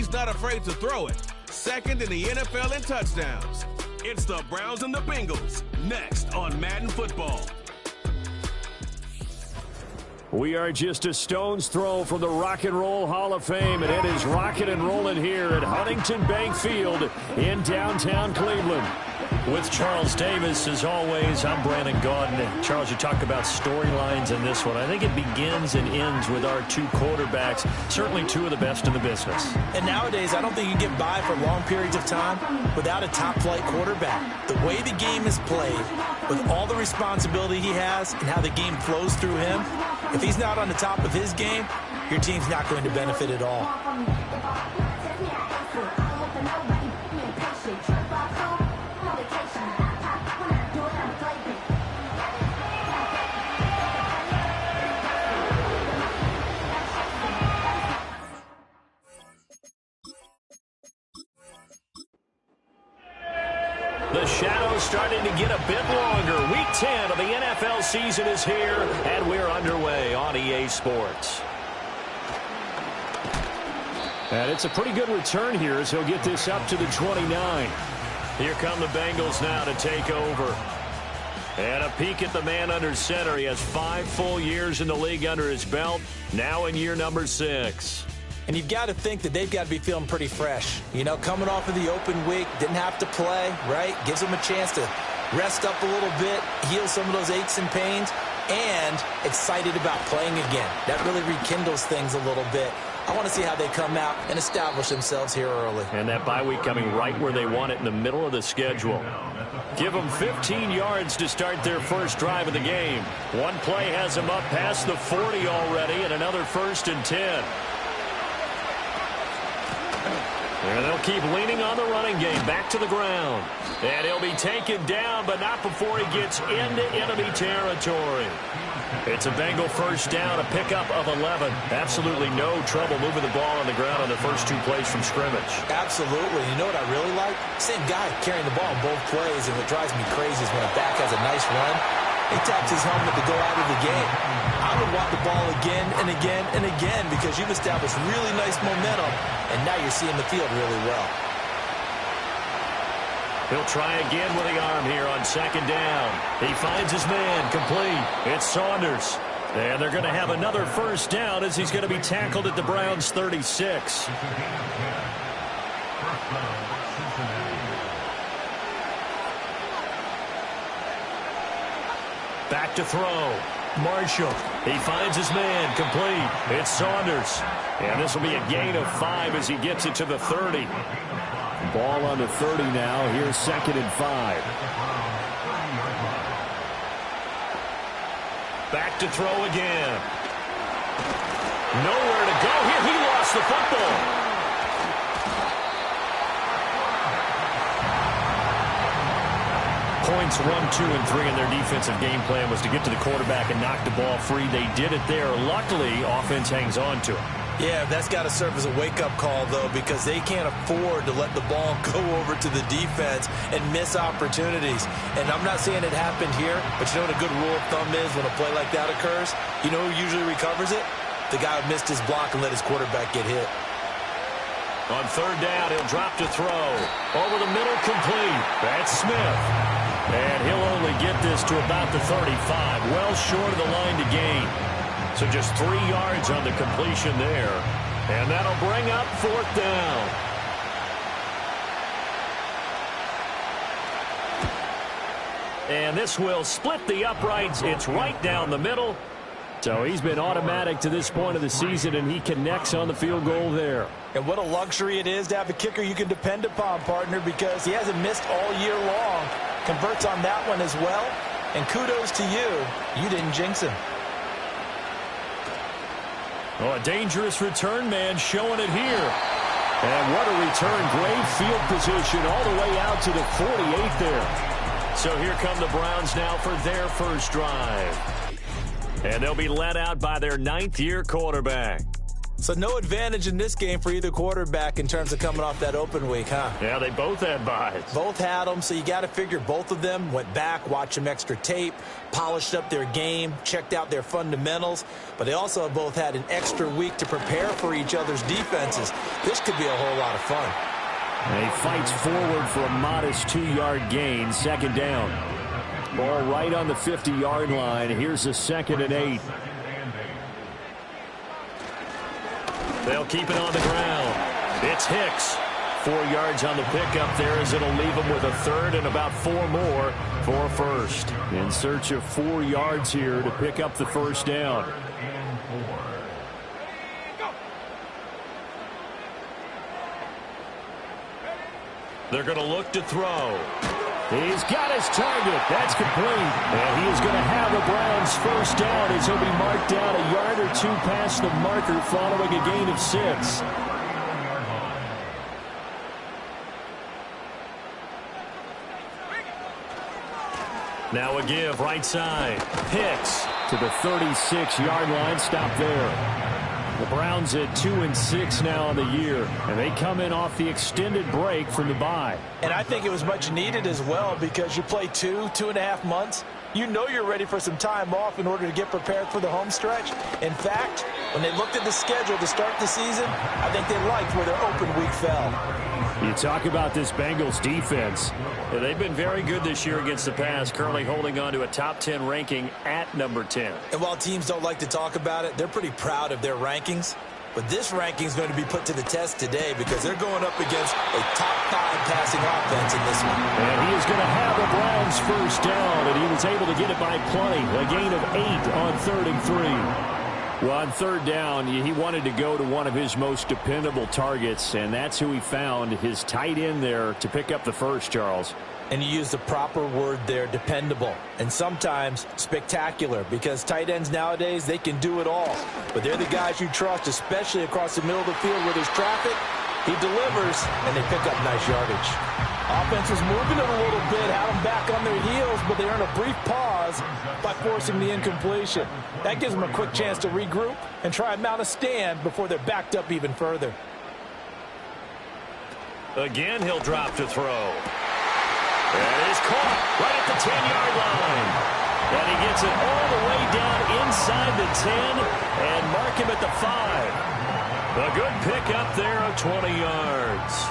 he's not afraid to throw it. Second in the NFL in touchdowns. It's the Browns and the Bengals, next on Madden Football. We are just a stone's throw from the Rock and Roll Hall of Fame, and it is rocking and rolling here at Huntington Bank Field in downtown Cleveland. With Charles Davis, as always, I'm Brandon Gaudin. Charles, you talk about storylines in this one. I think it begins and ends with our two quarterbacks, certainly two of the best in the business. And nowadays, I don't think you can get by for long periods of time without a top-flight quarterback. The way the game is played, with all the responsibility he has and how the game flows through him, if he's not on the top of his game, your team's not going to benefit at all. The shadow's starting to get a bit longer. Week 10 of the NFL season is here, and we're underway on EA Sports. And it's a pretty good return here as he'll get this up to the 29. Here come the Bengals now to take over. And a peek at the man under center. He has 5 full years in the league under his belt, now in year number 6. And you've got to think that they've got to be feeling pretty fresh. You know, coming off of the open week, didn't have to play, right? Gives them a chance to rest up a little bit, heal some of those aches and pains, and excited about playing again. That really rekindles things a little bit. I want to see how they come out and establish themselves here early. And that bye week coming right where they want it, in the middle of the schedule. Give them 15 yards to start their first drive of the game. One play has them up past the 40 already, and another 1st and 10. And they'll keep leaning on the running game. Back to the ground. And he'll be taken down, but not before he gets into enemy territory. It's a Bengal first down, a pickup of 11. Absolutely no trouble moving the ball on the ground on the first 2 plays from scrimmage. Absolutely. You know what I really like? Same guy carrying the ball in both plays, and what drives me crazy is when a back has a nice run, he taps his helmet to go out of the game. I would want the ball again and again and again because you've established really nice momentum, and now you're seeing the field really well. He'll try again with the arm here on 2nd down. He finds his man, complete. It's Saunders. And they're going to have another first down as he's going to be tackled at the Browns' 36. Back to throw. Marshall. He finds his man, complete. It's Saunders. And this will be a gain of 5 as he gets it to the 30. Ball on the 30 now. Here's 2nd and 5. Back to throw again. Nowhere to go here. He lost the football. Points 1, 2, and 3 in their defensive game plan was to get to the quarterback and knock the ball free. They did it there. Luckily, offense hangs on to it. Yeah, that's got to serve as a wake-up call, though, because they can't afford to let the ball go over to the defense and miss opportunities. And I'm not saying it happened here, but you know what a good rule of thumb is when a play like that occurs? You know who usually recovers it? The guy who missed his block and let his quarterback get hit. On 3rd down, he'll drop to throw. Over the middle, complete. That's Smith. And he'll only get this to about the 35, well short of the line to gain. So just 3 yards on the completion there. And that'll bring up 4th down. And this will split the uprights. It's right down the middle. So he's been automatic to this point of the season, and he connects on the field goal there. And what a luxury it is to have a kicker you can depend upon, partner, because he hasn't missed all year long. Converts on that one as well. And kudos to you. You didn't jinx him. Oh, a dangerous return man showing it here. And what a return. Great field position all the way out to the 48 there. So here come the Browns now for their first drive. And they'll be led out by their 9th-year quarterback. So no advantage in this game for either quarterback in terms of coming off that open week, huh? Yeah, they both had buys. Both had them, so you got to figure both of them went back, watched some extra tape, polished up their game, checked out their fundamentals, but they also have both had an extra week to prepare for each other's defenses. This could be a whole lot of fun. And he fights forward for a modest 2-yard gain, second down. Ball right on the 50-yard line. Here's a 2nd and 8. They'll keep it on the ground. It's Hicks. 4 yards on the pickup there as it'll leave him with a 3rd and about 4 more for a first. In search of 4 yards here to pick up the first down. They're going to look to throw. He's got his target. That's complete. And he is going to have the Browns first down as he'll be marked down a yard or 2 past the marker following a gain of 6. Now a give right side. Hicks to the 36-yard line. Stop there. The Browns at 2-6 now on the year, and they come in off the extended break from the bye. And I think it was much needed as well because you play 2.5 months. You know you're ready for some time off in order to get prepared for the home stretch. In fact, when they looked at the schedule to start the season, I think they liked where their open week fell. You talk about this Bengals defense. Yeah, they've been very good this year against the pass, currently holding on to a top 10 ranking at number 10. And while teams don't like to talk about it, they're pretty proud of their rankings. But this ranking is going to be put to the test today because they're going up against a top 5 passing offense in this one. And he is going to have the Browns first down, and he was able to get it by plenty. A gain of 8 on 3rd and 3. Well, on 3rd down, he wanted to go to one of his most dependable targets, and that's who he found, his tight end there, to pick up the first, Charles. And you use the proper word there, dependable, and sometimes spectacular, because tight ends nowadays, they can do it all. But they're the guys you trust, especially across the middle of the field where there's traffic. He delivers, and they pick up nice yardage. Offense was moving it a little bit, had them back on their heels, but they earn a brief pause by forcing the incompletion. That gives them a quick chance to regroup and try and mount a stand before they're backed up even further. Again, he'll drop to throw. That is caught right at the 10-yard line. And he gets it all the way down inside the 10 and mark him at the 5. A good pick up there of 20 yards.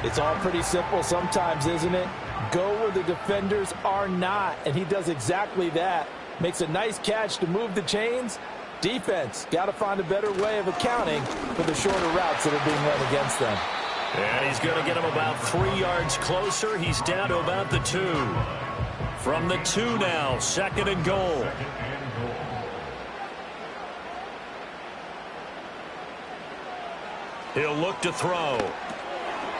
It's all pretty simple sometimes, isn't it? Go where the defenders are not, and he does exactly that. Makes a nice catch to move the chains. Defense got to find a better way of accounting for the shorter routes that are being run against them. And he's going to get him about 3 yards closer. He's down to about the 2. From the 2 now, 2nd and goal. He'll look to throw.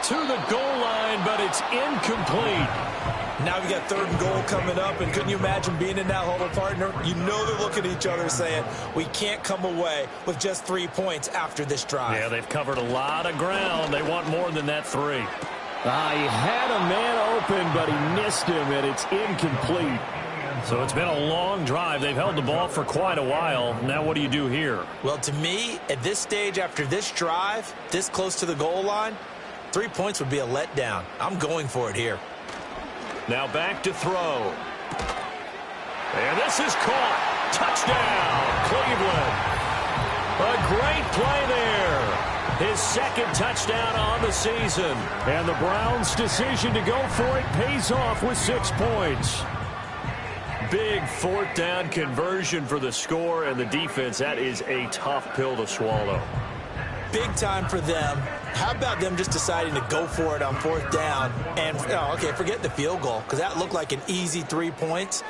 To the goal line, but it's incomplete. Now we got 3rd and goal coming up, and couldn't you imagine being in that huddle, partner? You know they're looking at each other saying, we can't come away with just 3 points after this drive. Yeah, they've covered a lot of ground. They want more than that 3. He had a man open, but he missed him, and it's incomplete. So it's been a long drive. They've held the ball for quite a while. Now what do you do here? Well, to me, at this stage after this drive, this close to the goal line, 3 points would be a letdown. I'm going for it here. Now back to throw. And this is caught. Touchdown, Cleveland. A great play there. His 2nd touchdown on the season. And the Browns' decision to go for it pays off with 6 points. Big 4th down conversion for the score, and the defense, that is a tough pill to swallow. Big time for them. How about them just deciding to go for it on 4th down? And, okay, forget the field goal, because that looked like an easy 3 points.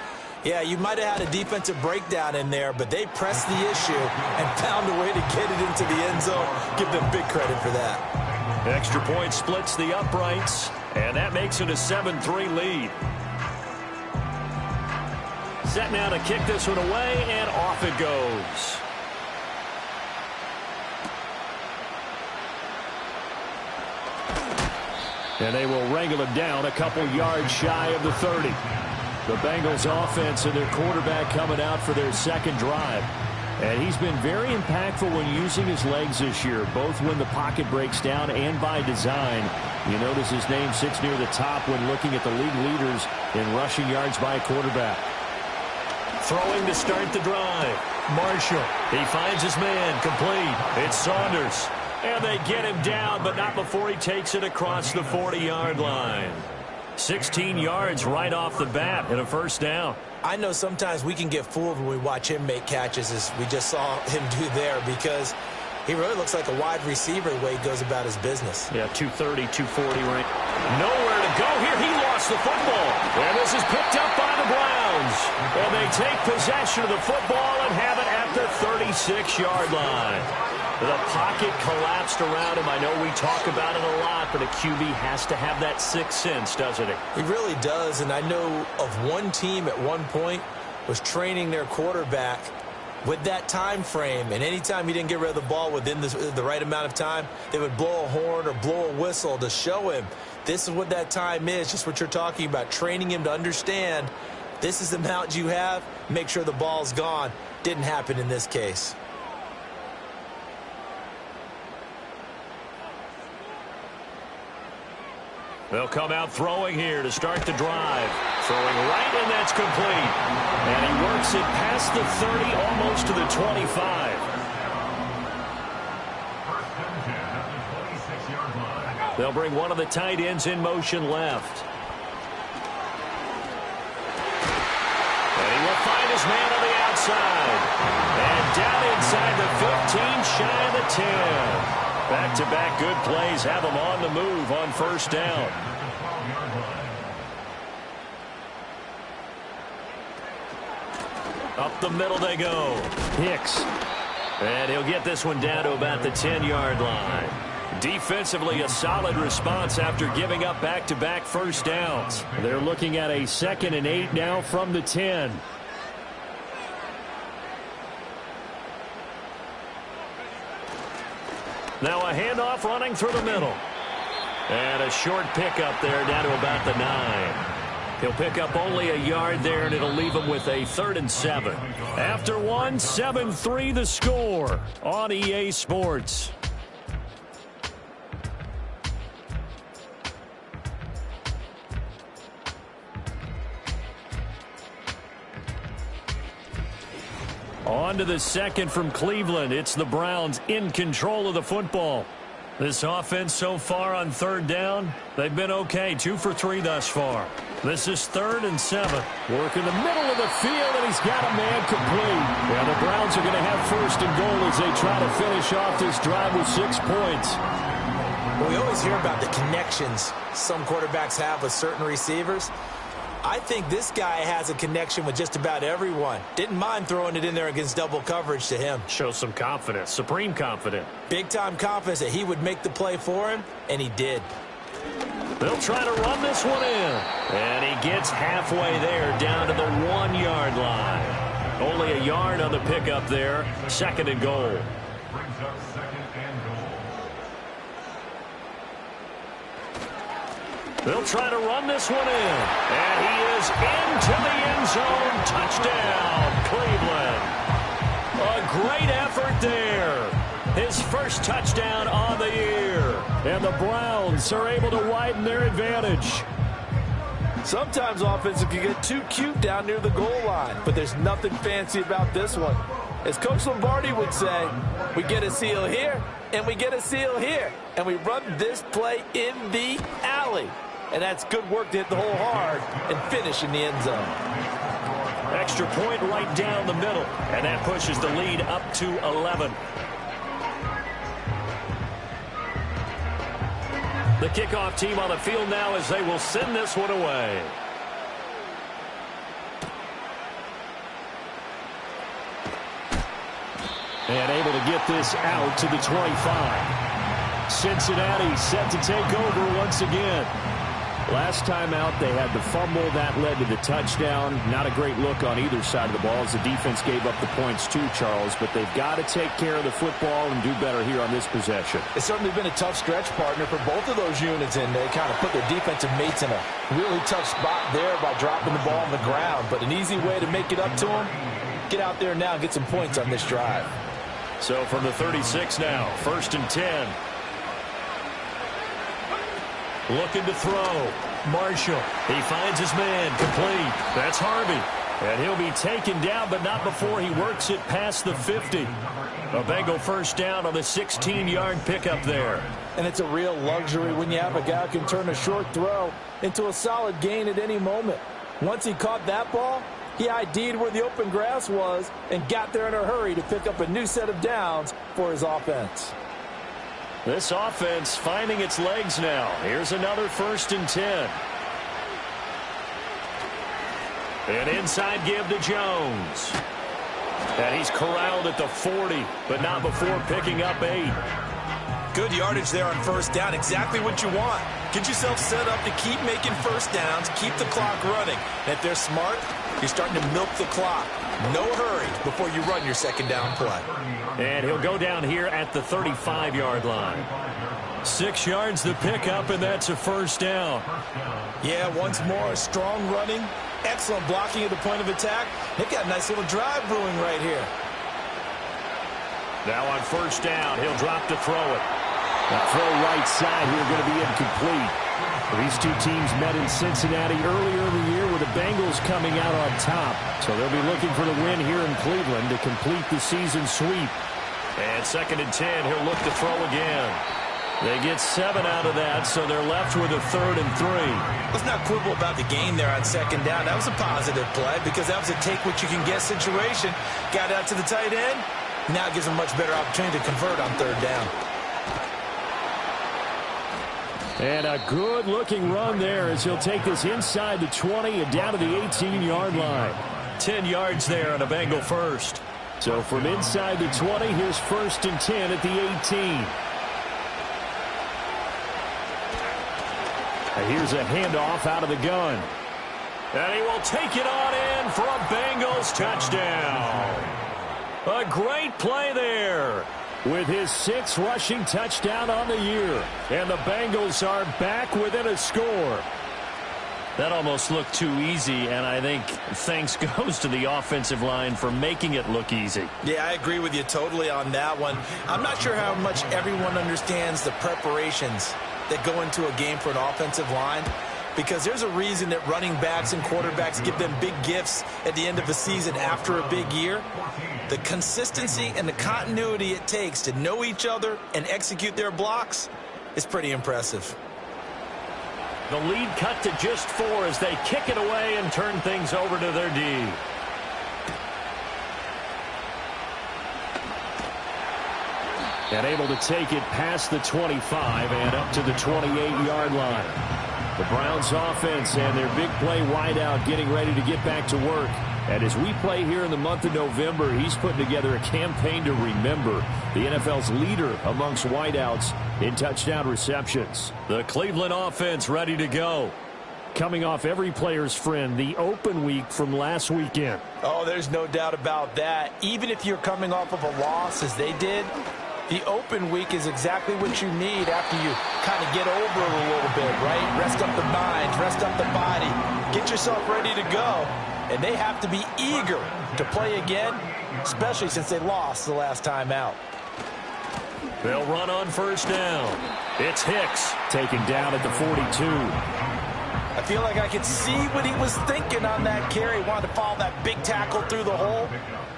Yeah, you might have had a defensive breakdown in there, but they pressed the issue and found a way to get it into the end zone. Give them big credit for that. Extra point splits the uprights, and that makes it a 7-3 lead. Set now to kick this one away, and off it goes. And they will wrangle him down a couple yards shy of the 30. The Bengals offense and their quarterback coming out for their 2nd drive. And he's been very impactful when using his legs this year, both when the pocket breaks down and by design. You notice his name sits near the top when looking at the league leaders in rushing yards by a quarterback. Throwing to start the drive. Marshall. He finds his man. Complete. It's Saunders. And they get him down, but not before he takes it across the 40-yard line. 16 yards right off the bat and a first down. I know sometimes we can get fooled when we watch him make catches, as we just saw him do there, because he really looks like a wide receiver the way he goes about his business. Yeah, 230, 240 right. Nowhere to go here. He lost the football. And this is picked up by the Browns. And they take possession of the football and have it at the 36-yard line. The pocket collapsed around him. I know we talk about it a lot, but a QB has to have that sixth sense, doesn't he? He really does, and I know of one team at one point was training their quarterback with that time frame, and anytime he didn't get rid of the ball within the right amount of time, they would blow a horn or blow a whistle to show him this is what that time is, just what you're talking about, training him to understand this is the amount you have, make sure the ball's gone. Didn't happen in this case. They'll come out throwing here to start the drive. Throwing right, and that's complete. And he works it past the 30, almost to the 25. They'll bring one of the tight ends in motion left. And he will find his man on the outside. And down inside the 15, shy of the 10. Back-to-back good plays have him on the move on first down. Up the middle they go. Hicks. And he'll get this one down to about the 10-yard line. Defensively, a solid response after giving up back-to-back first downs. They're looking at a 2nd and 8 now from the 10. Now a handoff running through the middle. And a short pickup there down to about the 9. He'll pick up only a yard there, and it'll leave him with a 3rd and 7. After one, 7-3 the score on EA Sports. On to the second from Cleveland. It's the Browns in control of the football. This offense so far on 3rd down, they've been okay. 2 for 3 thus far. This is 3rd and 7. Work in the middle of the field, and he's got a man complete. And the Browns are going to have 1st and goal as they try to finish off this drive with 6 points. Well, we always hear about the connections some quarterbacks have with certain receivers. I think this guy has a connection with just about everyone. Didn't mind throwing it in there against double coverage to him. Shows some confidence, supreme confidence. Big-time confidence that he would make the play for him, and he did. They'll try to run this one in. And he gets halfway there, down to the 1-yard line. Only a yard on the pickup there. 2nd and goal. They'll try to run this one in. And he is into the end zone. Touchdown, Cleveland. A great effort there. His first touchdown on the year. And the Browns are able to widen their advantage. Sometimes offenses can get too cute down near the goal line, but there's nothing fancy about this one. As Coach Lombardi would say, we get a seal here, and we get a seal here, and we run this play in the alley. And that's good work to hit the hole hard and finish in the end zone. Extra point right down the middle, and that pushes the lead up to 11. The kickoff team on the field now as they will send this one away. And able to get this out to the 25. Cincinnati set to take over once again. Last time out, they had the fumble. That led to the touchdown. Not a great look on either side of the ball as the defense gave up the points too, Charles. But they've got to take care of the football and do better here on this possession. It's certainly been a tough stretch, partner, for both of those units, and they kind of put their defensive mates in a really tough spot there by dropping the ball on the ground. But an easy way to make it up to them, get out there now and get some points on this drive. So from the 36 now, 1st and 10. Looking to throw. Marshall. He finds his man. Complete. That's Harvey. And he'll be taken down, but not before he works it past the 50. A Bengal first down on the 16-yard pickup there. And it's a real luxury when you have a guy who can turn a short throw into a solid gain at any moment. Once he caught that ball, he ID'd where the open grass was and got there in a hurry to pick up a new set of downs for his offense. This offense finding its legs now. Here's another 1st and 10. An inside give to Jones. And he's corralled at the 40, but not before picking up 8. Good yardage there on 1st down. Exactly what you want. Get yourself set up to keep making 1st downs, keep the clock running. And if they're smart, you're starting to milk the clock. No hurry before you run your 2nd down play. And he'll go down here at the 35-yard line. 6 yards the pickup, and that's a 1st down. Yeah, once more, strong running, excellent blocking at the point of attack. They've got a nice little drive brewing right here. Now on 1st down, he'll drop to throw it. That throw right side here going to be incomplete. These two teams met in Cincinnati earlier in the year with the Bengals coming out on top. So they'll be looking for the win here in Cleveland to complete the season sweep. And 2nd and 10, he'll look to throw again. They get 7 out of that, so they're left with a 3rd and 3. Let's not quibble about the gain there on 2nd down. That was a positive play because that was a take-what-you-can-get situation. Got out to the tight end. Now it gives them a much better opportunity to convert on 3rd down. And a good-looking run there as he'll take this inside the 20 and down to the 18-yard line. 10 yards there on a Bengal first. So from inside the 20, here's 1st and 10 at the 18. And here's a handoff out of the gun. And he will take it on in for a Bengals touchdown. A great play there. With his 6th rushing touchdown on the year. And the Bengals are back within a score. That almost looked too easy, and I think thanks goes to the offensive line for making it look easy. Yeah, I agree with you totally on that one. I'm not sure how much everyone understands the preparations that go into a game for an offensive line, because there's a reason that running backs and quarterbacks give them big gifts at the end of the season after a big year. The consistency and the continuity it takes to know each other and execute their blocks is pretty impressive. The lead cut to just 4 as they kick it away and turn things over to their D. And able to take it past the 25 and up to the 28-yard line. The Browns offense and their big play wideout getting ready to get back to work. And as we play here in the month of November, he's putting together a campaign to remember the NFL's leader amongst wideouts in touchdown receptions. The Cleveland offense ready to go. Coming off every player's friend, the open week from last weekend. Oh, there's no doubt about that. Even if you're coming off of a loss as they did, the open week is exactly what you need after you kind of get over it a little bit, right? Rest up the mind, rest up the body, get yourself ready to go. And they have to be eager to play again, especially since they lost the last time out. They'll run on 1st down. It's Hicks. Taken down at the 42. I feel like I could see what he was thinking on that carry. Wanted to follow that big tackle through the hole.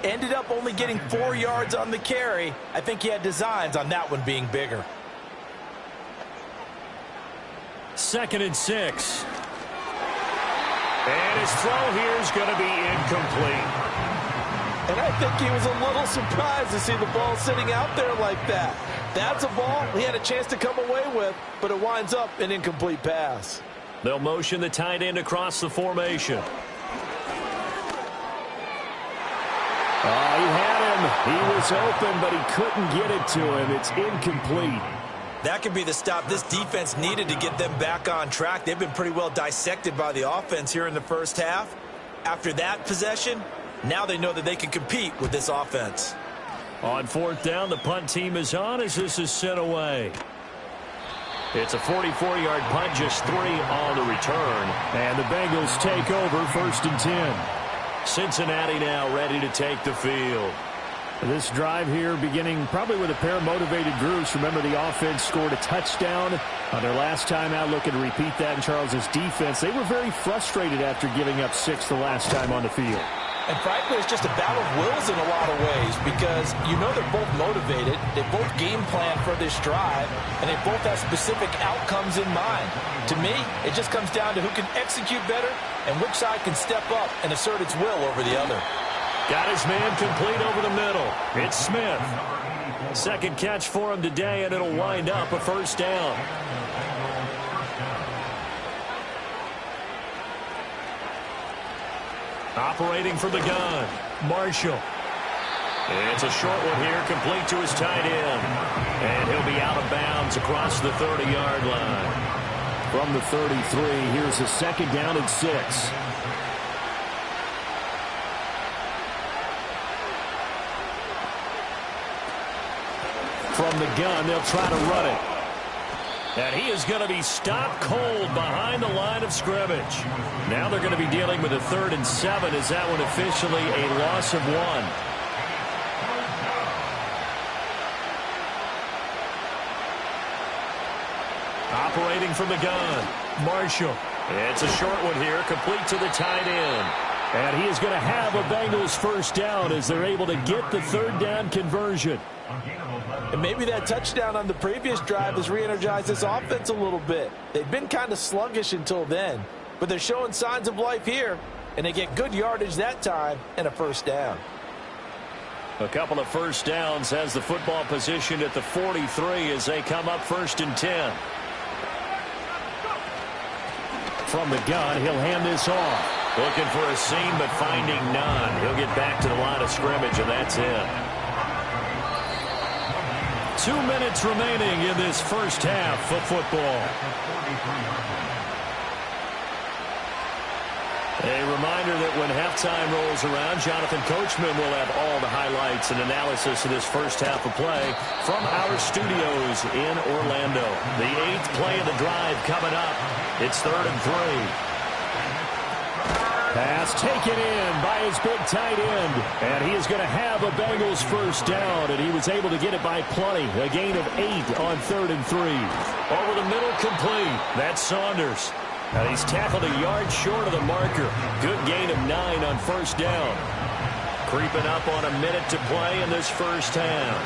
Ended up only getting 4 yards on the carry. I think he had designs on that one being bigger. 2nd and 6. And his throw here is going to be incomplete. And I think he was a little surprised to see the ball sitting out there like that. That's a ball he had a chance to come away with, but it winds up an incomplete pass. They'll motion the tight end across the formation. He had him. He was open, but he couldn't get it to him. It's incomplete. That could be the stop this defense needed to get them back on track. They've been pretty well dissected by the offense here in the first half. After that possession, now they know that they can compete with this offense. On 4th down, the punt team is on as this is sent away. It's a 44-yard punt, just 3 on the return. And the Bengals take over 1st and 10. Cincinnati now ready to take the field. This drive here beginning probably with a pair of motivated groups. Remember, the offense scored a touchdown on their last time out, looking to repeat that in Charles's defense. They were very frustrated after giving up 6 the last time on the field. And frankly, it's just a battle of wills in a lot of ways because you know they're both motivated. They both game plan for this drive, and they both have specific outcomes in mind. To me, it just comes down to who can execute better and which side can step up and assert its will over the other. Got his man complete over the middle. It's Smith. Second catch for him today, and it'll wind up a first down. Operating from the gun, Marshall. It's a short one here, complete to his tight end. And he'll be out of bounds across the 30-yard line. From the 33, here's a second down and 6. From the gun, they'll try to run it. And he is going to be stopped cold behind the line of scrimmage. Now they're going to be dealing with a 3rd and 7. Is that one officially a loss of 1? Operating from the gun, Marshall. It's a short one here, complete to the tight end. And he is going to have a Bengals first down as they're able to get the 3rd down conversion. And maybe that touchdown on the previous drive has re-energized this offense a little bit. They've been kind of sluggish until then, but they're showing signs of life here, and they get good yardage that time and a first down. A couple of first downs has the football position at the 43 as they come up 1st and 10. From the gun, he'll hand this off. Looking for a seam, but finding none. He'll get back to the line of scrimmage, and that's it. 2 minutes remaining in this first half of football. A reminder that when halftime rolls around, Jonathan Coachman will have all the highlights and analysis of this first half of play from our studios in Orlando. The 8th play of the drive coming up. It's 3rd and 3. Pass taken in by his big tight end. And he is going to have a Bengals first down, and he was able to get it by plenty. A gain of 8 on 3rd and 3. Over the middle, complete. That's Saunders. And he's tackled a yard short of the marker. Good gain of 9 on first down. Creeping up on a minute to play in this first half.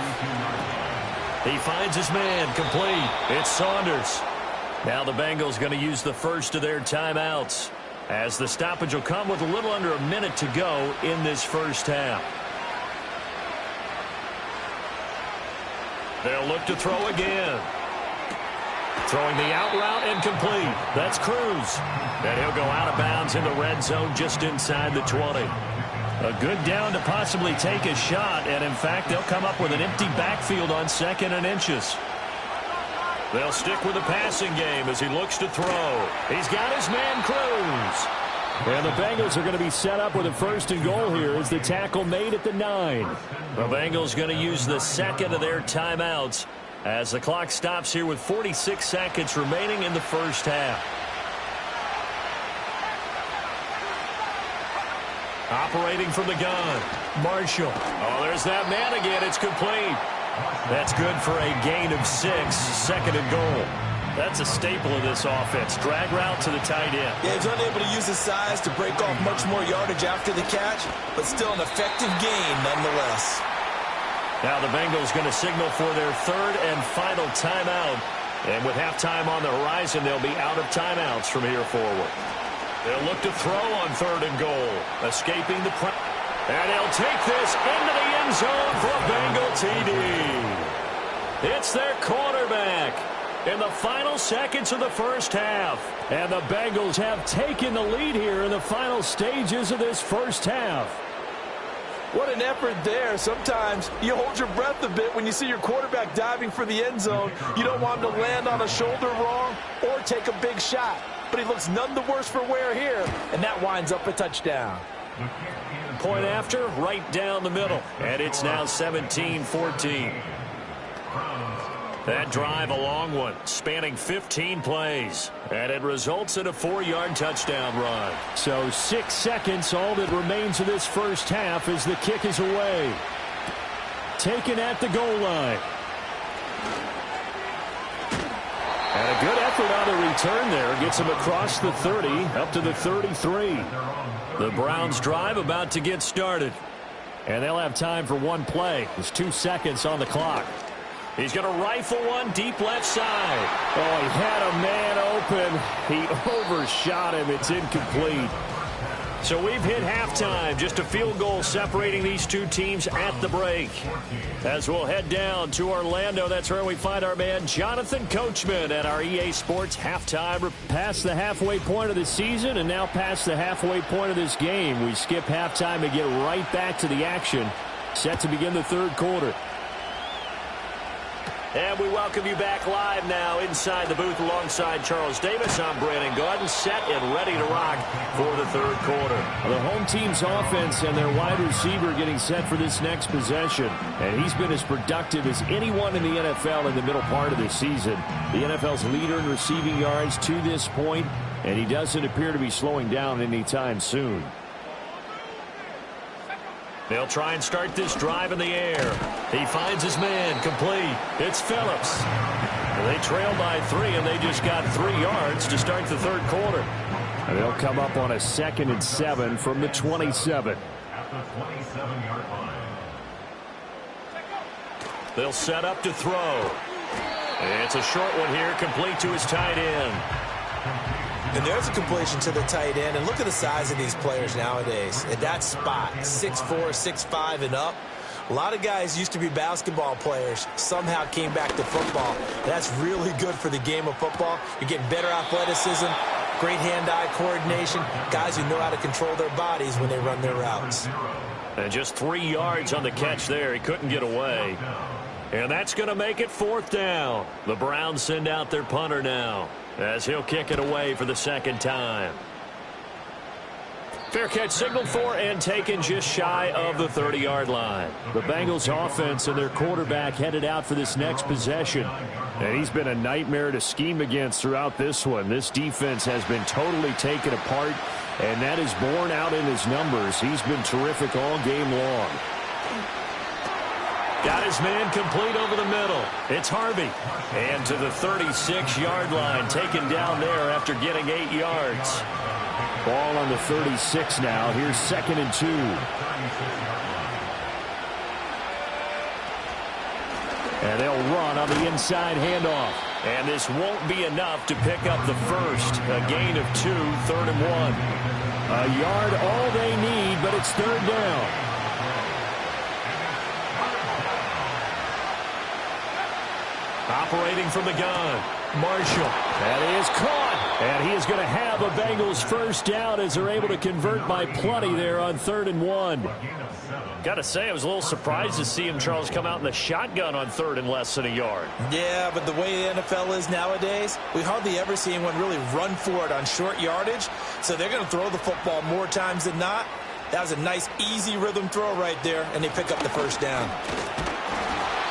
He finds his man, complete. It's Saunders. Now the Bengals going to use the first of their timeouts, as the stoppage will come with a little under a minute to go in this first half. They'll look to throw again. Throwing the out route and complete. That's Cruz. And he'll go out of bounds in the red zone just inside the 20. A good down to possibly take a shot, and in fact, they'll come up with an empty backfield on 2nd and inches. They'll stick with the passing game as he looks to throw. He's got his man, Cruz. And the Bengals are going to be set up with a 1st and goal here as the tackle made at the 9. The Bengals going to use the second of their timeouts as the clock stops here with 46 seconds remaining in the first half. Operating from the gun, Marshall. Oh, there's that man again. It's complete. That's good for a gain of 6, 2nd and goal. That's a staple of this offense. Drag route to the tight end. Yeah, he's unable to use his size to break off much more yardage after the catch, but still an effective gain nonetheless. Now the Bengals going to signal for their 3rd and final timeout. And with halftime on the horizon, they'll be out of timeouts from here forward. They'll look to throw on 3rd and goal. Escaping the pressure. And they'll take this into the end zone for a Bengal TD. It's their quarterback in the final seconds of the first half. And the Bengals have taken the lead here in the final stages of this first half. What an effort there. Sometimes you hold your breath a bit when you see your quarterback diving for the end zone. You don't want him to land on a shoulder wrong or take a big shot. But he looks none the worse for wear here, and that winds up a touchdown. Point after, right down the middle. And it's now 17-14. That drive, a long one, spanning 15 plays. And it results in a 4-yard touchdown run. So 6 seconds, all that remains of this first half as the kick is away. Taken at the goal line. And a good effort on the return there. Gets him across the 30, up to the 33. The Browns drive about to get started. And they'll have time for one play. There's 2 seconds on the clock. He's going to rifle one deep left side. Oh, he had a man open. He overshot him. It's incomplete. So we've hit halftime. Just a field goal separating these two teams at the break. As we'll head down to Orlando, that's where we find our man Jonathan Coachman at our EA Sports halftime. Past the halfway point of the season and now past the halfway point of this game. We skip halftime and get right back to the action. Set to begin the third quarter. And we welcome you back live now inside the booth alongside Charles Davis. I'm Brandon Gaudin, set and ready to rock for the third quarter. The home team's offense and their wide receiver getting set for this next possession. And he's been as productive as anyone in the NFL in the middle part of the season. The NFL's leader in receiving yards to this point, and he doesn't appear to be slowing down anytime soon. They'll try and start this drive in the air. He finds his man, complete. It's Phillips. They trail by 3, and they just got 3 yards to start the third quarter. And they'll come up on a 2nd and 7 from the 27. They'll set up to throw. It's a short one here, complete to his tight end. And there's a completion to the tight end. And look at the size of these players nowadays. At that spot, 6'4", 6'5", and up. A lot of guys used to be basketball players, somehow came back to football. That's really good for the game of football. You're getting better athleticism, great hand-eye coordination, guys who know how to control their bodies when they run their routes. And just 3 yards on the catch there. He couldn't get away. And that's going to make it 4th down. The Browns send out their punter now, as he'll kick it away for the second time. Fair catch signaled for and taken just shy of the 30-yard line. The Bengals offense and their quarterback headed out for this next possession. And he's been a nightmare to scheme against throughout this one. This defense has been totally taken apart, and that is borne out in his numbers. He's been terrific all game long. Got his man complete over the middle. It's Harvey. And to the 36-yard line, taken down there after getting 8 yards. Ball on the 36 now. Here's 2nd and 2. And they'll run on the inside handoff. And this won't be enough to pick up the first. A gain of 2, 3rd and 1. A yard all they need, but it's 3rd down. Operating from the gun, Marshall. And he is caught. And he is going to have a Bengals first down as they're able to convert by plenty there on 3rd and 1. Got to say, I was a little surprised to see him, Charles, come out in the shotgun on 3rd and less than a yard. Yeah, but the way the NFL is nowadays, we hardly ever see anyone really run for it on short yardage. So they're going to throw the football more times than not. That was a nice, easy rhythm throw right there, and they pick up the first down.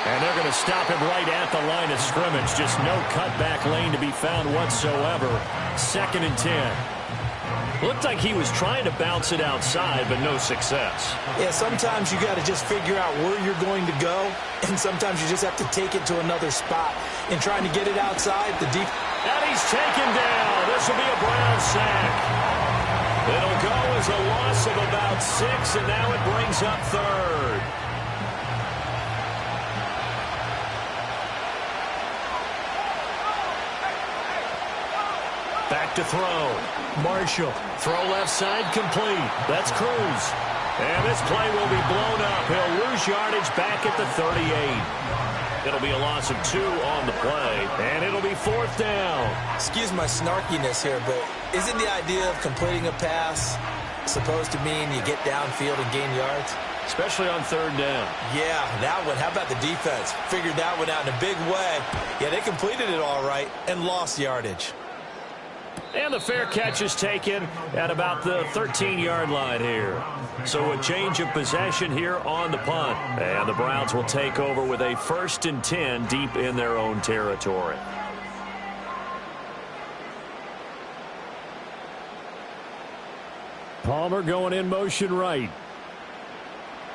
And they're going to stop him right at the line of scrimmage. Just no cutback lane to be found whatsoever. 2nd and 10. Looked like he was trying to bounce it outside, but no success. Yeah, sometimes you got to just figure out where you're going to go, and sometimes you just have to take it to another spot. And trying to get it outside, the deep. And he's taken down. This will be a Brown sack. It'll go as a loss of about 6, and now it brings up 3rd. Back to throw. Marshall. Throw left side complete. That's Cruz. And this play will be blown up. He'll lose yardage back at the 38. It'll be a loss of 2 on the play. And it'll be 4th down. Excuse my snarkiness here, but isn't the idea of completing a pass supposed to mean you get downfield and gain yards? Especially on 3rd down. Yeah, that one. How about the defense? Figured that one out in a big way. Yeah, they completed it all right and lost yardage. And the fair catch is taken at about the 13-yard line here. So a change of possession here on the punt. And the Browns will take over with a 1st and 10 deep in their own territory. Palmer going in motion right.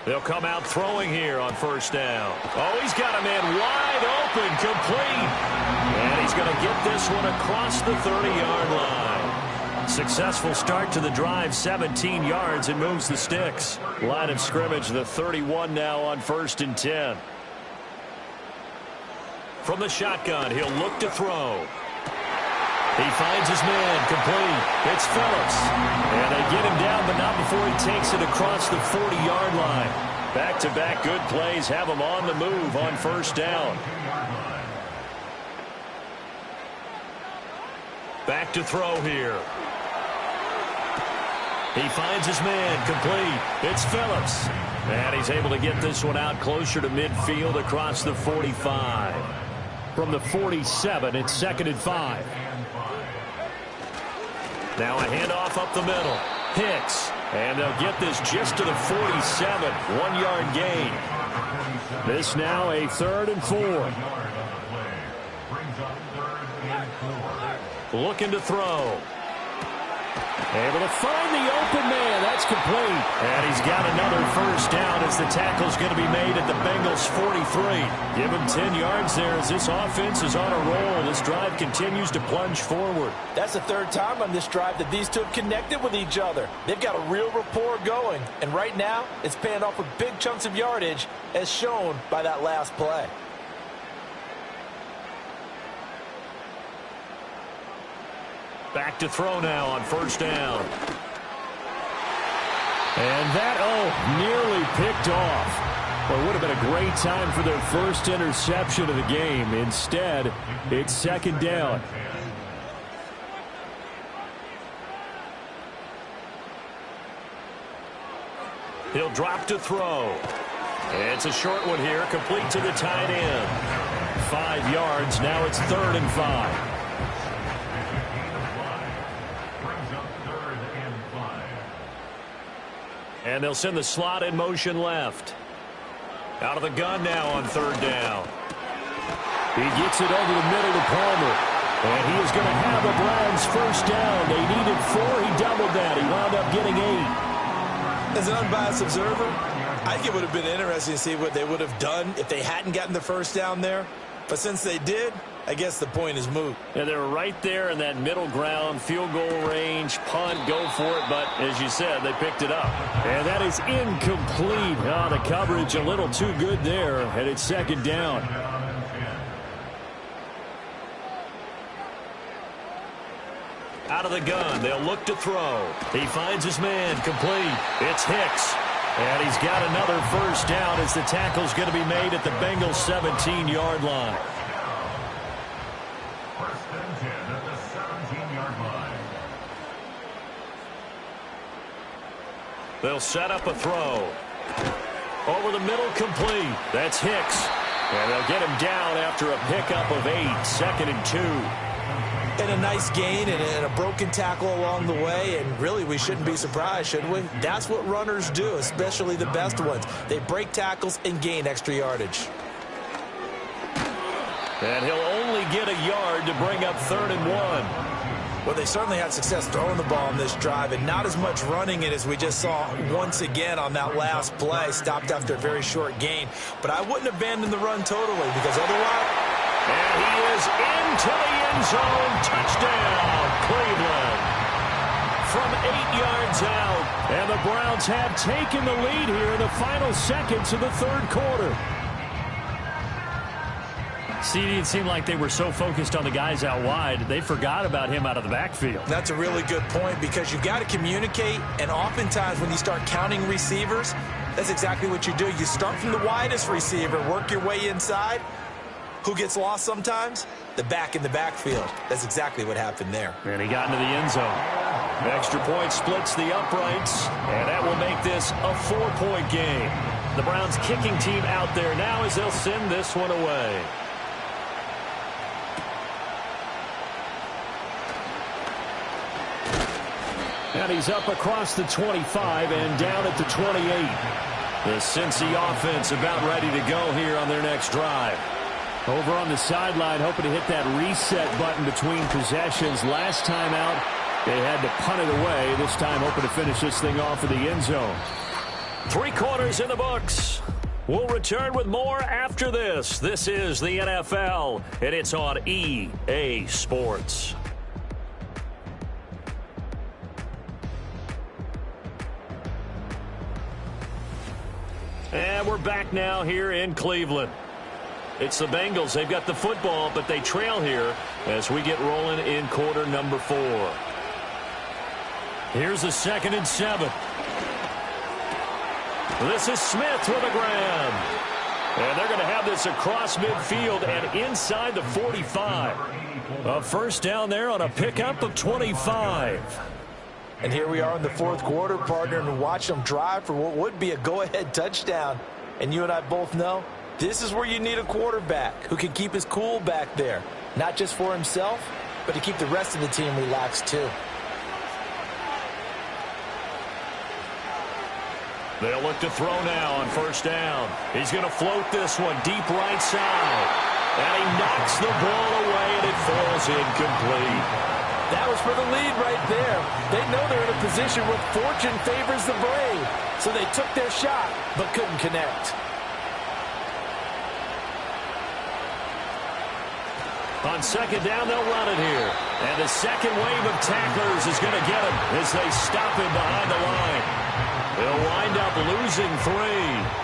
They'll come out throwing here on 1st down. Oh, he's got a man wide open, complete. And he's going to get this one across the 30-yard line. Successful start to the drive, 17 yards, and moves the sticks. Line of scrimmage, the 31 now on 1st and 10. From the shotgun, he'll look to throw. He finds his man, complete. It's Phillips. And they get him down, but not before he takes it across the 40-yard line. Back-to-back good plays have him on the move on 1st down. Back to throw here. He finds his man, complete. It's Phillips. And he's able to get this one out closer to midfield across the 45. From the 47, it's 2nd and 5. Now a handoff up the middle. Hicks. And they'll get this just to the 47. 1-yard gain. This now a 3rd and 4. Looking to throw. Able to find the open man. That's complete. And he's got another 1st down as the tackle's going to be made at the Bengals 43. Give him 10 yards there as this offense is on a roll. This drive continues to plunge forward. That's the 3rd time on this drive that these two have connected with each other. They've got a real rapport going. And right now, it's paying off with big chunks of yardage as shown by that last play. Back to throw now on 1st down. And that, nearly picked off. Well, it would have been a great time for their first interception of the game. Instead, it's 2nd down. He'll drop to throw. It's a short one here, complete to the tight end. 5 yards, now it's 3rd and 5. And they'll send the slot in motion left. Out of the gun now on 3rd down. He gets it over the middle to Palmer. And he is going to have the Browns 1st down. They needed 4. He doubled that. He wound up getting 8. As an unbiased observer, I think it would have been interesting to see what they would have done if they hadn't gotten the 1st down there. But since they did, I guess the point is moot. And they're right there in that middle ground, field goal range, punt, go for it. But as you said, they picked it up. And that is incomplete. The coverage a little too good there, and it's 2nd down. Out of the gun, they'll look to throw. He finds his man, complete. It's Hicks. And he's got another 1st down as the tackle's going to be made at the Bengals 17-yard line. They'll set up a throw. Over the middle, complete. That's Hicks. And they'll get him down after a pickup of 8, 2nd and 2. And a nice gain and a broken tackle along the way. And really, we shouldn't be surprised, should we? That's what runners do, especially the best ones. They break tackles and gain extra yardage. And he'll only get a yard to bring up 3rd and 1. Well, they certainly had success throwing the ball on this drive and not as much running it as we just saw once again on that last play. Stopped after a very short gain. But I wouldn't abandon the run totally because otherwise... And he is into the end zone. Touchdown, Cleveland. From 8 yards out. And the Browns have taken the lead here in the final seconds of the 3rd quarter. See, it seemed like they were so focused on the guys out wide, they forgot about him out of the backfield. That's a really good point because you've got to communicate, and oftentimes when you start counting receivers, that's exactly what you do. You start from the widest receiver, work your way inside. Who gets lost sometimes? The back in the backfield. That's exactly what happened there. And he got into the end zone. Extra point splits the uprights, and that will make this a 4-point game. The Browns kicking team out there now as they'll send this one away. And he's up across the 25 and down at the 28. The Cincy offense about ready to go here on their next drive. Over on the sideline, hoping to hit that reset button between possessions. Last time out, they had to punt it away. This time, hoping to finish this thing off in the end zone. 3 quarters in the books. We'll return with more after this. This is the NFL, and it's on EA Sports. And we're back now here in Cleveland. It's the Bengals. They've got the football, but they trail here as we get rolling in quarter number 4. Here's a 2nd and 7. This is Smith with a grab. And they're going to have this across midfield and inside the 45. A first down there on a pickup of 25. And here we are in the 4th quarter, partner, and watch them drive for what would be a go-ahead touchdown. And you and I both know this is where you need a quarterback who can keep his cool back there. Not just for himself, but to keep the rest of the team relaxed too. They'll look to throw now on first down. He's going to float this one deep right side. And he knocks the ball away, and it falls incomplete. That was for the lead right there. They know they're in a position where fortune favors the brave. So they took their shot, but couldn't connect. On second down, they'll run it here. And the second wave of tacklers is going to get him as they stop him behind the line. They'll wind up losing 3.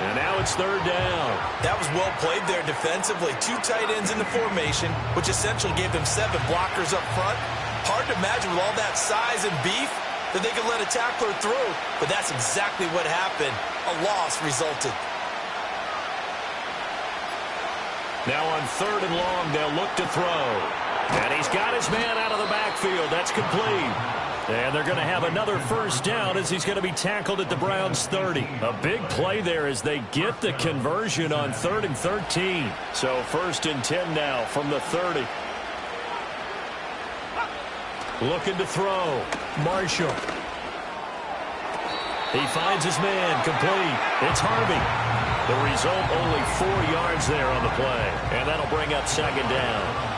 And now it's third down. That was well played there defensively. 2 tight ends in the formation, which essentially gave them 7 blockers up front. Hard to imagine with all that size and beef that they could let a tackler through. But that's exactly what happened. A loss resulted. Now on 3rd and long, they'll look to throw. And he's got his man out of the backfield. That's complete. And they're going to have another first down as he's going to be tackled at the Browns' 30. A big play there as they get the conversion on 3rd and 13. So 1st and 10 now from the 30. Looking to throw. Marshall. He finds his man. Complete. It's Harvey. The result, only 4 yards there on the play. And that'll bring up second down.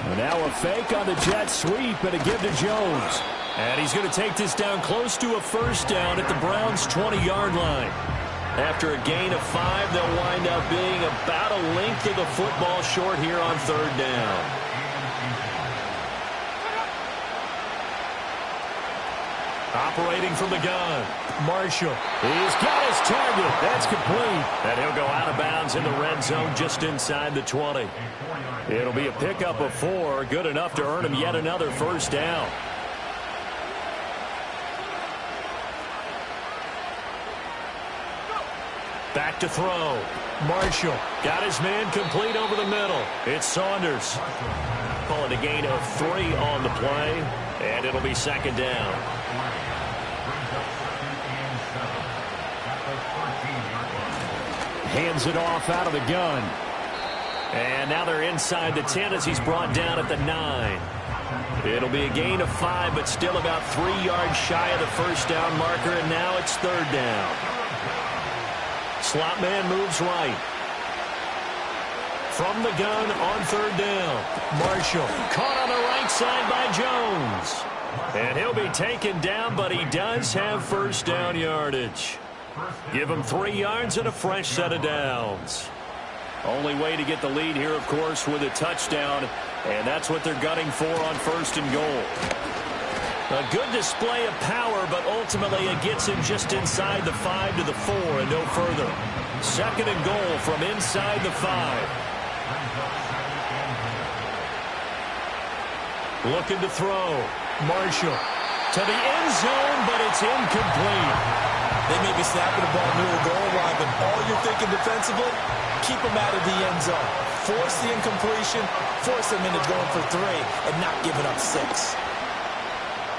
And now a fake on the jet sweep and a give to Jones. And he's going to take this down close to a first down at the Browns' 20-yard line. After a gain of 5, they'll wind up being about a length of the football short here on 3rd down. Operating from the gun, Marshall. He's got his target. That's complete. And he'll go out of bounds in the red zone just inside the 20. It'll be a pickup of 4, good enough to earn him yet another first down. Back to throw. Marshall got his man complete over the middle. It's Saunders. Call it a gain of 3 on the play, and it'll be second down. Hands it off out of the gun. And now they're inside the 10 as he's brought down at the 9. It'll be a gain of 5, but still about 3 yards shy of the first down marker, and now it's third down. Slot man moves right. From the gun on third down. Marshall caught on the right side by Jones. And he'll be taken down, but he does have first down yardage. Give him 3 yards and a fresh set of downs. Only way to get the lead here, of course, with a touchdown, and that's what they're gunning for on 1st and goal. A good display of power, but ultimately it gets him just inside the 5 to the 4 and no further. 2nd and goal from inside the 5. Looking to throw. Marshall to the end zone, but it's incomplete. They may be snapping the ball near the goal line, but all you're thinking defensively, keep them out of the end zone. Force the incompletion, force them into going for 3, and not giving up 6.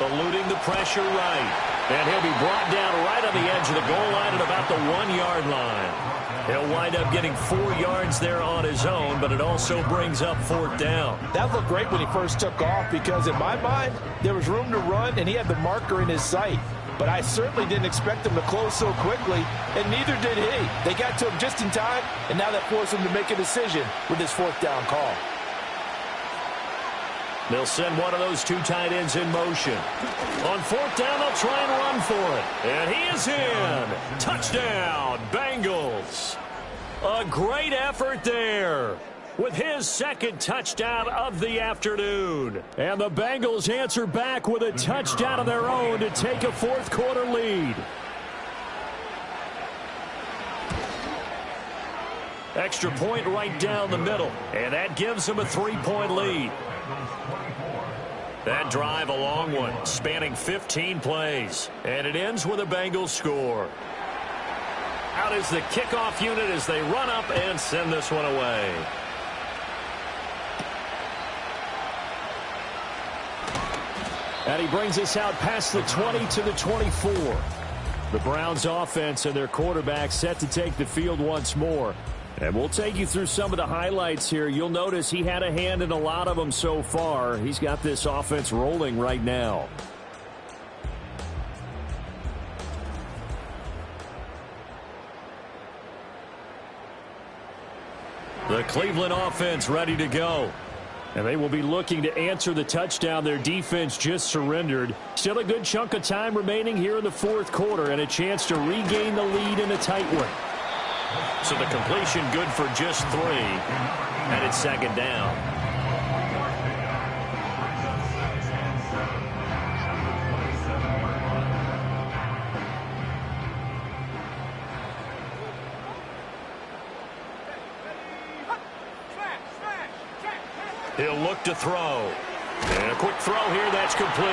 Eluding the pressure right. And he'll be brought down right on the edge of the goal line at about the 1-yard line. He'll wind up getting 4 yards there on his own, but it also brings up 4th down. That looked great when he first took off because in my mind, there was room to run and he had the marker in his sight. But I certainly didn't expect him to close so quickly, and neither did he. They got to him just in time, and now that forced him to make a decision with his 4th down call. They'll send one of those 2 tight ends in motion. On 4th down, they'll try and run for it. And he is in. Touchdown, Bengals. A great effort there with his 2nd touchdown of the afternoon. And the Bengals answer back with a touchdown of their own to take a 4th quarter lead. Extra point right down the middle. And that gives them a 3-point lead. That drive, a long one, spanning 15 plays. And it ends with a Bengals score. Out is the kickoff unit as they run up and send this one away. And he brings us out past the 20 to the 24. The Browns offense and their quarterback set to take the field once more. And we'll take you through some of the highlights here. You'll notice he had a hand in a lot of them so far. He's got this offense rolling right now. The Cleveland offense ready to go. And they will be looking to answer the touchdown their defense just surrendered. Still a good chunk of time remaining here in the 4th quarter and a chance to regain the lead in a tight one. So the completion good for just 3. And it's 2nd down. He'll look to throw. And a quick throw here, that's complete.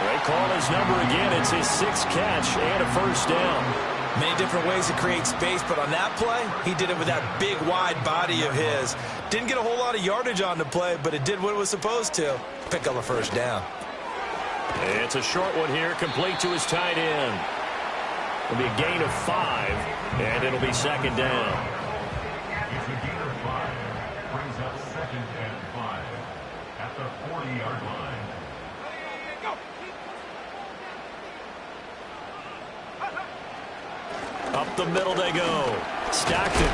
They call his number again. It's his 6th catch and a 1st down. Many different ways to create space, but on that play, he did it with that big, wide body of his. Didn't get a whole lot of yardage on the play, but it did what it was supposed to. Pick up a 1st down. It's a short one here, complete to his tight end. It'll be a gain of 5, and it'll be 2nd down. Up the middle they go. Stockton.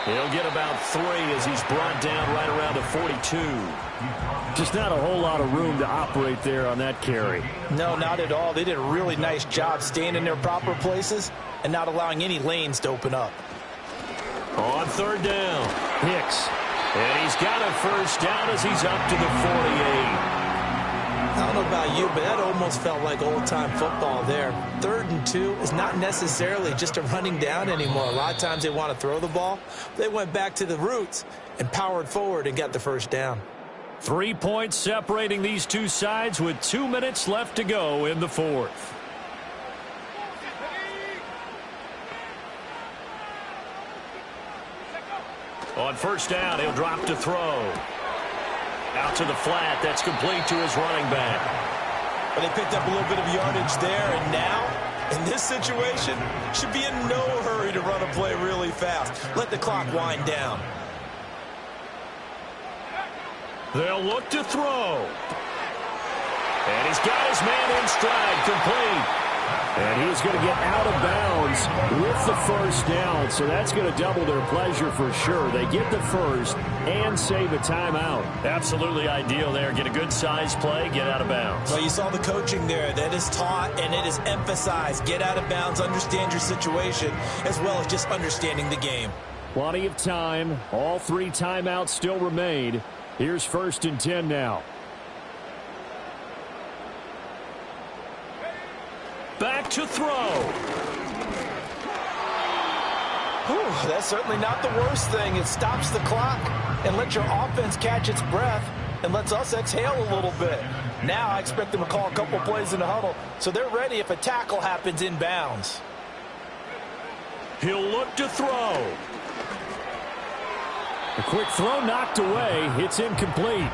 He'll get about 3 as he's brought down right around the 42. Just not a whole lot of room to operate there on that carry. No, not at all. They did a really nice job staying in their proper places and not allowing any lanes to open up. On 3rd down, Hicks. And he's got a 1st down as he's up to the 48. I don't know about you, but that almost felt like old-time football there. 3rd and 2 is not necessarily just a running down anymore. A lot of times they want to throw the ball. They went back to the roots and powered forward and got the 1st down. 3 points separating these two sides with 2 minutes left to go in the 4th. On 1st down, he'll drop to throw. Out to the flat. That's complete to his running back. But they picked up a little bit of yardage there, and now, in this situation, should be in no hurry to run a play really fast. Let the clock wind down. They'll look to throw. And he's got his man in stride, complete. And he's going to get out of bounds with the 1st down, so that's going to double their pleasure for sure. They get the 1st and save a timeout. Absolutely ideal there. Get a good size play, get out of bounds. Well, you saw the coaching there. That is taught and it is emphasized. Get out of bounds, understand your situation, as well as just understanding the game. Plenty of time. All 3 timeouts still remain. Here's 1st and 10 now. Back to throw. Whew, that's certainly not the worst thing. It stops the clock and lets your offense catch its breath and lets us exhale a little bit. Now I expect them to call a couple plays in the huddle so they're ready if a tackle happens in bounds. He'll look to throw. A quick throw knocked away. It's incomplete.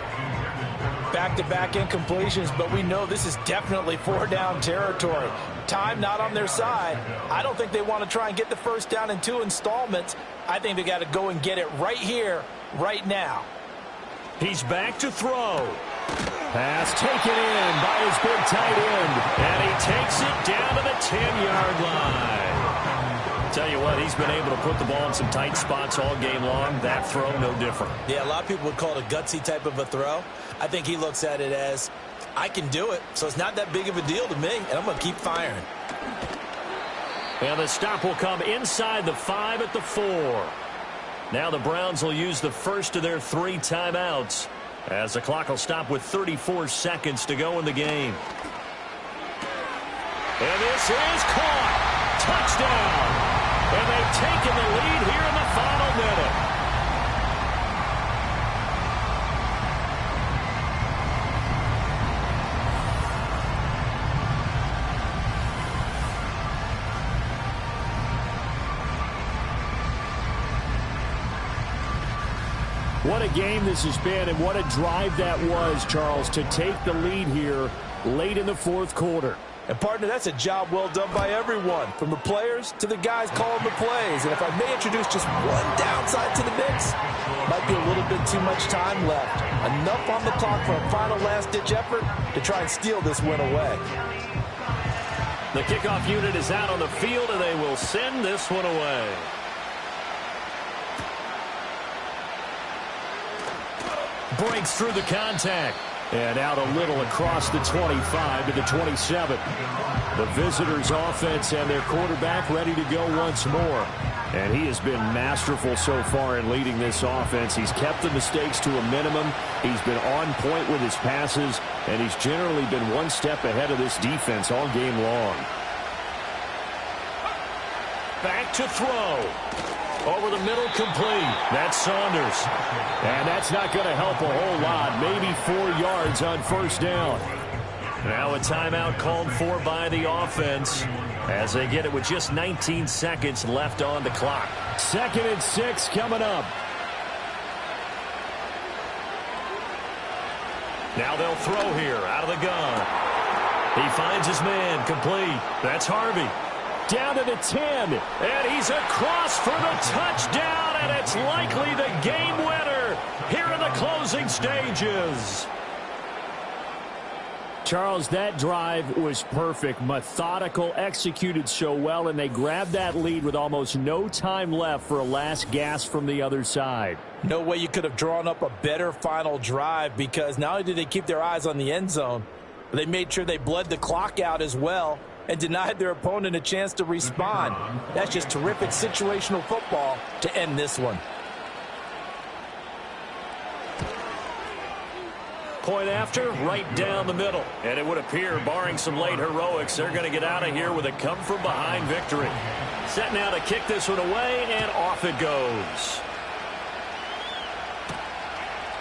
back-to-back incompletions, but we know this is definitely four-down territory. Time not on their side. I don't think they want to try and get the first down in 2 installments. I think they got to go and get it right here, right now. He's back to throw. Pass taken in by his big tight end. And he takes it down to the 10-yard line. Tell you what, he's been able to put the ball in some tight spots all game long. That throw, no different. Yeah, a lot of people would call it a gutsy type of a throw. I think he looks at it as, I can do it, so it's not that big of a deal to me, and I'm going to keep firing. And the stop will come inside the 5 at the 4. Now the Browns will use the first of their 3 timeouts as the clock will stop with 34 seconds to go in the game. And this is caught. Touchdown. And they've taken the lead here in the final minute. What a game this has been, and what a drive that was, Charles, to take the lead here late in the 4th quarter. And, partner, that's a job well done by everyone, from the players to the guys calling the plays. And if I may introduce just one downside to the mix, might be a little bit too much time left. Enough on the clock for a final last-ditch effort to try and steal this win away. The kickoff unit is out on the field, and they will send this one away. Breaks through the contact. And out a little across the 25 to the 27. The visitors' offense and their quarterback ready to go once more. And he has been masterful so far in leading this offense. He's kept the mistakes to a minimum. He's been on point with his passes. And he's generally been one step ahead of this defense all game long. Back to throw. Over the middle, complete. That's Saunders. And that's not going to help a whole lot. Maybe 4 yards on first down. Now a timeout called for by the offense as they get it with just 19 seconds left on the clock. 2nd and 6 coming up. Now they'll throw here out of the gun. He finds his man, complete. That's Harvey. Down to the 10. And he's across for the touchdown, and it's likely the game winner here in the closing stages. Charles, that drive was perfect, methodical, executed so well, and they grabbed that lead with almost no time left for a last gasp from the other side. No way you could have drawn up a better final drive, because not only did they keep their eyes on the end zone, but they made sure they bled the clock out as well and denied their opponent a chance to respond. That's just terrific situational football to end this one. Point after, right down the middle. And it would appear, barring some late heroics, they're going to get out of here with a come-from-behind victory. Set now to kick this one away, and off it goes.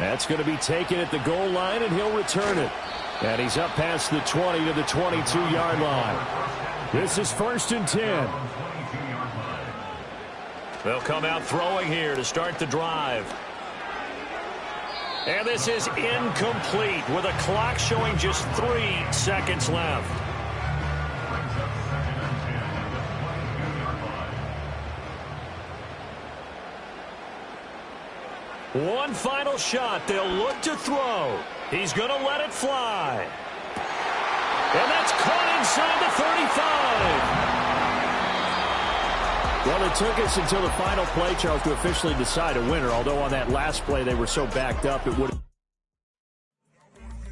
That's going to be taken at the goal line, and he'll return it. And he's up past the 20 to the 22-yard line. This is 1st and 10. They'll come out throwing here to start the drive. And this is incomplete with a clock showing just 3 seconds left. One final shot. They'll look to throw. He's going to let it fly. And that's caught inside the 35. Well, it took us until the final play, Charles, to officially decide a winner, although on that last play they were so backed up it would have